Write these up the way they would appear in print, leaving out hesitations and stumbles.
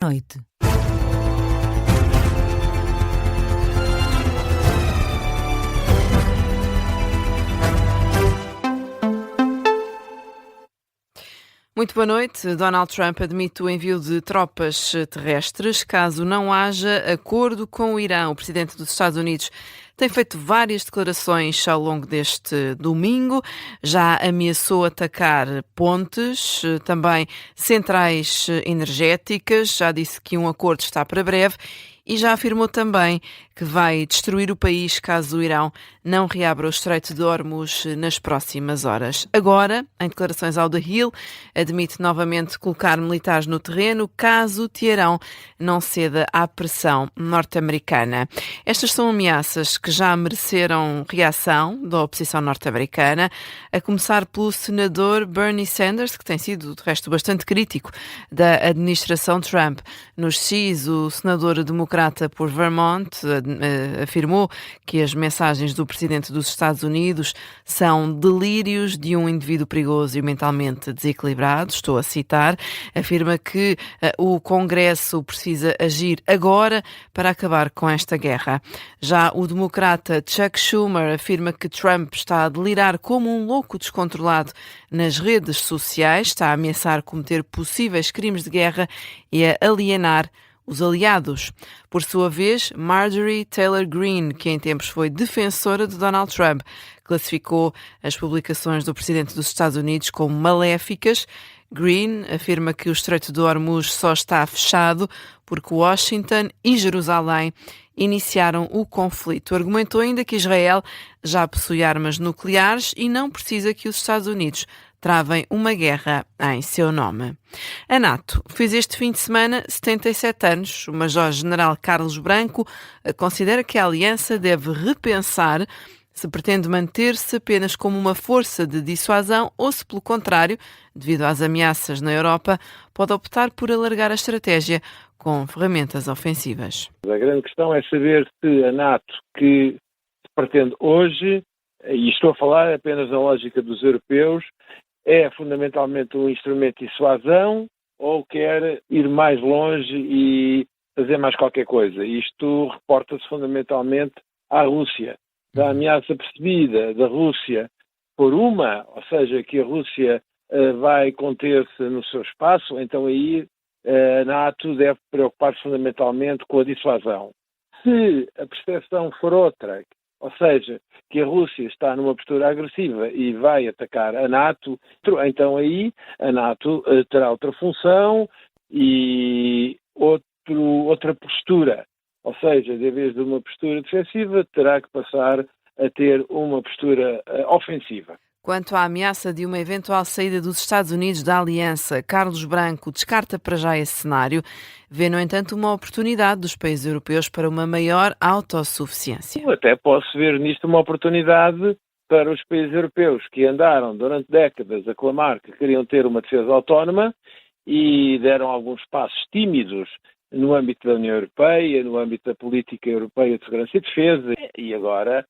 Noite. Muito boa noite. Donald Trump admite o envio de tropas terrestres caso não haja acordo com o Irão. O presidente dos Estados Unidos tem feito várias declarações ao longo deste domingo. Já ameaçou atacar pontes, também centrais energéticas. Já disse que um acordo está para breve. E já afirmou também que vai destruir o país caso o Irão não reabra o Estreito de Hormuz nas próximas horas. Agora, em declarações ao The Hill, admite novamente colocar militares no terreno caso Teherão não ceda à pressão norte-americana. Estas são ameaças que já mereceram reação da oposição norte-americana, a começar pelo senador Bernie Sanders, que tem sido, de resto, bastante crítico da administração Trump. Nos X, o senador democrata por Vermont afirmou que as mensagens do presidente dos Estados Unidos são delírios de um indivíduo perigoso e mentalmente desequilibrado. Estou a citar. Afirma que o Congresso precisa agir agora para acabar com esta guerra. Já o democrata Chuck Schumer afirma que Trump está a delirar como um louco descontrolado nas redes sociais, está a ameaçar cometer possíveis crimes de guerra e a alienar os aliados. Por sua vez, Marjorie Taylor Greene, que em tempos foi defensora de Donald Trump, classificou as publicações do presidente dos Estados Unidos como maléficas. Greene afirma que o Estreito de Hormuz só está fechado porque Washington e Jerusalém iniciaram o conflito. Argumentou ainda que Israel já possui armas nucleares e não precisa que os Estados Unidos travem uma guerra em seu nome. A NATO fez este fim de semana 77 anos. O Major-General Carlos Branco considera que a aliança deve repensar se pretende manter-se apenas como uma força de dissuasão ou se, pelo contrário, devido às ameaças na Europa, pode optar por alargar a estratégia com ferramentas ofensivas. A grande questão é saber se a NATO, que pretende hoje, e estou a falar apenas na lógica dos europeus, é fundamentalmente um instrumento de dissuasão ou quer ir mais longe e fazer mais qualquer coisa. Isto reporta-se fundamentalmente à Rússia. Da ameaça percebida da Rússia por ou seja, que a Rússia vai conter-se no seu espaço, então aí a NATO deve preocupar-se fundamentalmente com a dissuasão. Se a percepção for outra, ou seja, que a Rússia está numa postura agressiva e vai atacar a NATO, então aí a NATO terá outra função e outra postura. Ou seja, em vez de uma postura defensiva, terá que passar a ter uma postura ofensiva. Quanto à ameaça de uma eventual saída dos Estados Unidos da aliança, Carlos Branco descarta para já esse cenário. Vê, no entanto, uma oportunidade dos países europeus para uma maior autossuficiência. Eu até posso ver nisto uma oportunidade para os países europeus que andaram durante décadas a clamar que queriam ter uma defesa autónoma e deram alguns passos tímidos no âmbito da União Europeia, no âmbito da política europeia de segurança e defesa, e agora,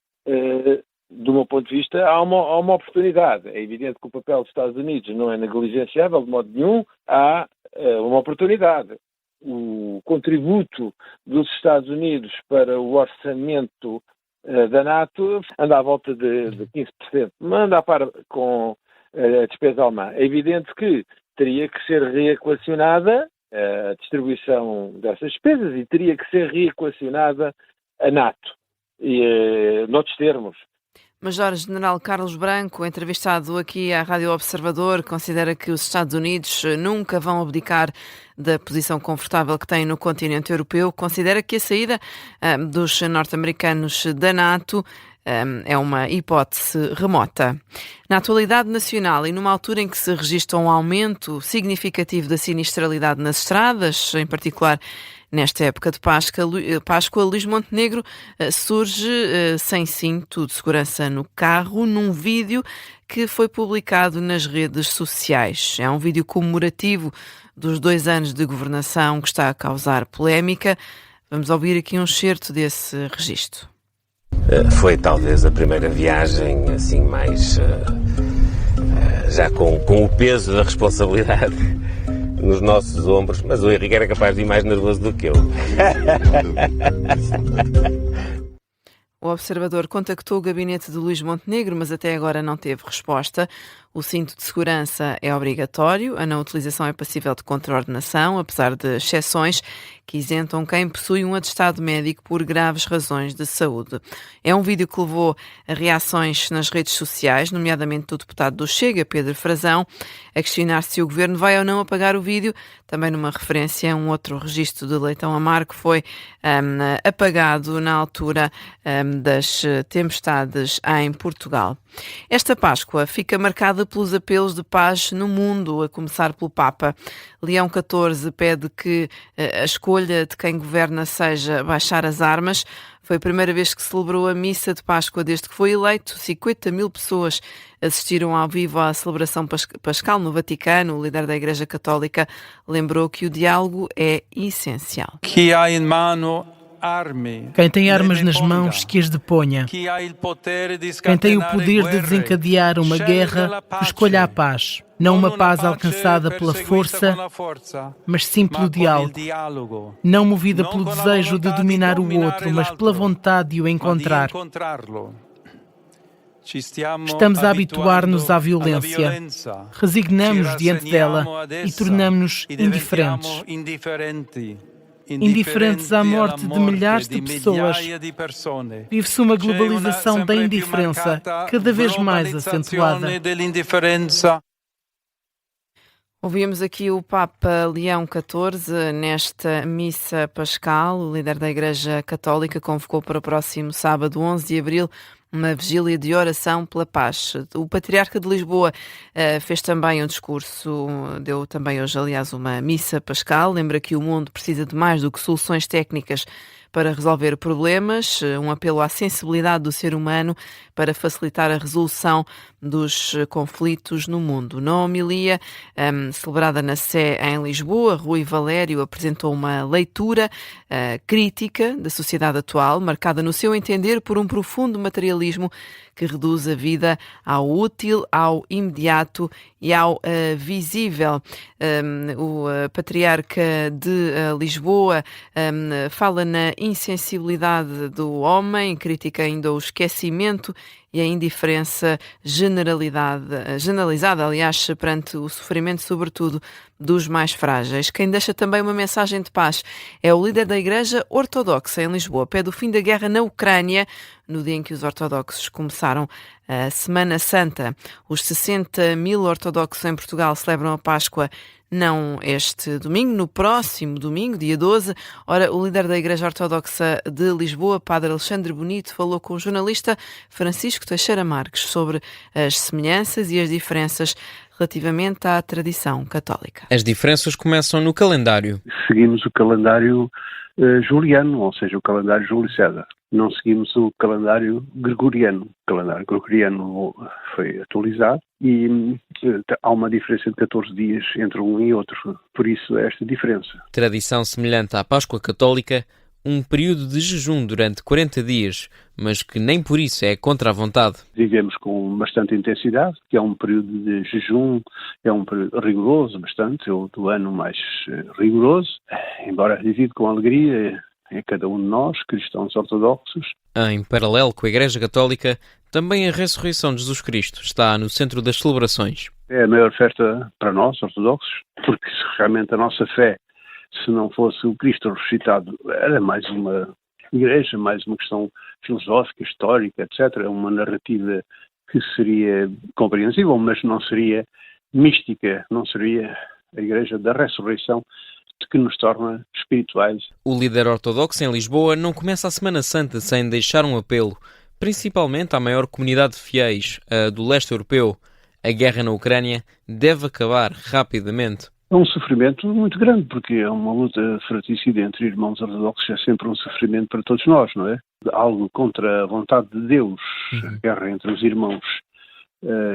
do meu ponto de vista, há uma oportunidade. É evidente que o papel dos Estados Unidos não é negligenciável de modo nenhum, há uma oportunidade. O contributo dos Estados Unidos para o orçamento da NATO anda à volta de 15%, anda a par com a despesa alemã. É evidente que teria que ser reequacionada a distribuição dessas despesas e teria que ser reequacionada a NATO, noutros termos. Major-General Carlos Branco, entrevistado aqui à Rádio Observador, considera que os Estados Unidos nunca vão abdicar da posição confortável que têm no continente europeu. Considera que a saída dos norte-americanos da NATO é uma hipótese remota. Na atualidade nacional e numa altura em que se registra um aumento significativo da sinistralidade nas estradas, em particular nesta época de Páscoa, Luís Montenegro surge sem cinto de segurança no carro, num vídeo que foi publicado nas redes sociais. É um vídeo comemorativo dos 2 anos de governação que está a causar polémica. Vamos ouvir aqui um excerto desse registro. Foi talvez a primeira viagem assim mais já com o peso da responsabilidade nos nossos ombros, mas o Henrique era capaz de ir mais nervoso do que eu. O Observador contactou o gabinete de Luís Montenegro, mas até agora não teve resposta. O cinto de segurança é obrigatório, a não utilização é passível de contraordenação, apesar de exceções que isentam quem possui um atestado médico por graves razões de saúde. É um vídeo que levou a reações nas redes sociais, nomeadamente do deputado do Chega, Pedro Frazão, a questionar se o governo vai ou não apagar o vídeo, também numa referência a um outro registro de Leitão Amar que foi apagado na altura das tempestades em Portugal. Esta Páscoa fica marcada pelos apelos de paz no mundo, a começar pelo Papa. Leão XIV pede que a escolha de quem governa seja baixar as armas. Foi a primeira vez que celebrou a missa de Páscoa desde que foi eleito. 50 mil pessoas assistiram ao vivo à celebração pascal no Vaticano. O líder da Igreja Católica lembrou que o diálogo é essencial. Quem tem armas nas mãos, que as deponha. Quem tem o poder de desencadear uma guerra, que escolha a paz. Não uma paz alcançada pela força, mas sim pelo diálogo. Não movida pelo desejo de dominar o outro, mas pela vontade de o encontrar. Estamos a habituar-nos à violência. Resignamos diante dela e tornamos-nos indiferentes. Indiferentes à morte de milhares de pessoas. Vive-se uma globalização da indiferença cada vez mais acentuada. Ouvimos aqui o Papa Leão XIV nesta missa pascal. O líder da Igreja Católica convocou para o próximo sábado, 11 de abril, uma vigília de oração pela paz. O Patriarca de Lisboa fez também um discurso, deu também hoje, aliás, uma missa pascal. Lembra que o mundo precisa de mais do que soluções técnicas para resolver problemas, um apelo à sensibilidade do ser humano para facilitar a resolução dos conflitos no mundo. Na homilia celebrada na Sé em Lisboa, Rui Valério apresentou uma leitura crítica da sociedade atual, marcada no seu entender por um profundo materialismo que reduz a vida ao útil, ao imediato e ao visível. O Patriarca de Lisboa fala na insensibilidade do homem, critica ainda o esquecimento e a indiferença generalizada, aliás, perante o sofrimento, sobretudo, dos mais frágeis. Quem deixa também uma mensagem de paz é o líder da Igreja Ortodoxa em Lisboa. Pede o fim da guerra na Ucrânia, no dia em que os ortodoxos começaram a Semana Santa. Os 60 mil ortodoxos em Portugal celebram a Páscoa não este domingo, no próximo domingo, dia 12. Ora, o líder da Igreja Ortodoxa de Lisboa, Padre Alexandre Bonito, falou com o jornalista Francisco Teixeira Marques sobre as semelhanças e as diferenças relativamente à tradição católica. As diferenças começam no calendário. Seguimos o calendário juliano, ou seja, o calendário Júlio César. Não seguimos o calendário gregoriano. O calendário gregoriano foi atualizado e há uma diferença de 14 dias entre um e outro. Por isso, esta diferença. Tradição semelhante à Páscoa Católica, um período de jejum durante 40 dias, mas que nem por isso é contra a vontade. Vivemos com bastante intensidade, que é um período de jejum, é um período rigoroso, bastante, é o do ano mais rigoroso, embora vivido com alegria em cada um de nós, cristãos ortodoxos. Em paralelo com a Igreja Católica, também a ressurreição de Jesus Cristo está no centro das celebrações. É a maior festa para nós, ortodoxos, porque realmente a nossa fé, se não fosse o Cristo ressuscitado, era mais uma igreja, mais uma questão filosófica, histórica, etc. Uma narrativa que seria compreensível, mas não seria mística, não seria a igreja da ressurreição que nos torna espirituais. O líder ortodoxo em Lisboa não começa a Semana Santa sem deixar um apelo, principalmente à maior comunidade de fiéis, a do leste europeu. A guerra na Ucrânia deve acabar rapidamente. É um sofrimento muito grande, porque é uma luta fratricida entre irmãos ortodoxos, é sempre um sofrimento para todos nós, não é? Algo contra a vontade de Deus, a guerra entre os irmãos,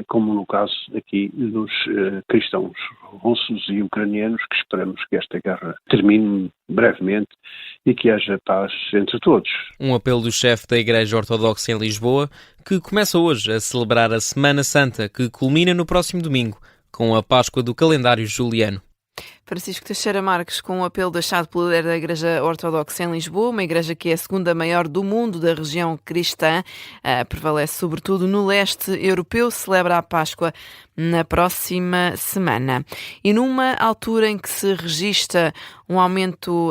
como no caso aqui dos cristãos russos e ucranianos, que esperamos que esta guerra termine brevemente e que haja paz entre todos. Um apelo do chefe da Igreja Ortodoxa em Lisboa, que começa hoje a celebrar a Semana Santa, que culmina no próximo domingo, com a Páscoa do calendário juliano. Francisco Teixeira Marques, com um apelo deixado pelo líder da Igreja Ortodoxa em Lisboa, uma igreja que é a segunda maior do mundo da região cristã, prevalece sobretudo no leste europeu, celebra a Páscoa na próxima semana. E numa altura em que se registra um aumento,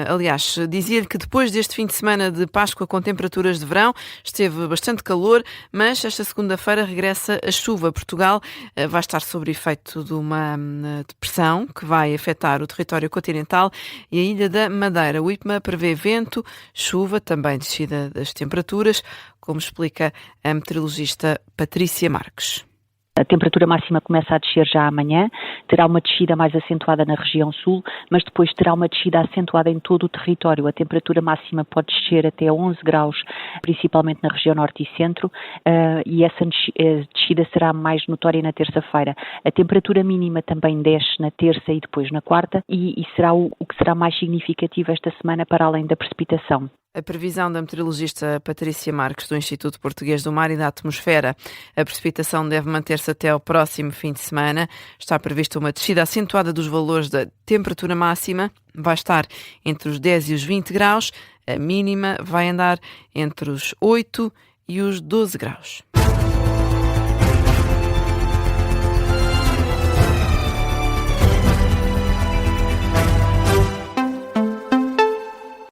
aliás, dizia-lhe que depois deste fim de semana de Páscoa com temperaturas de verão, esteve bastante calor, mas esta segunda-feira regressa a chuva. Portugal vai estar sob efeito de uma depressão que vai afetar o território continental e a Ilha da Madeira. O IPMA prevê vento, chuva, também descida das temperaturas, como explica a meteorologista Patrícia Marques. A temperatura máxima começa a descer já amanhã, terá uma descida mais acentuada na região sul, mas depois terá uma descida acentuada em todo o território. A temperatura máxima pode descer até 11 graus, principalmente na região norte e centro, e essa descida será mais notória na terça-feira. A temperatura mínima também desce na terça e depois na quarta, e será o que será mais significativo esta semana para além da precipitação. A previsão da meteorologista Patrícia Marques, do Instituto Português do Mar e da Atmosfera. A precipitação deve manter-se até ao próximo fim de semana. Está prevista uma descida acentuada dos valores da temperatura máxima. Vai estar entre os 10 e os 20 graus. A mínima vai andar entre os 8 e os 12 graus.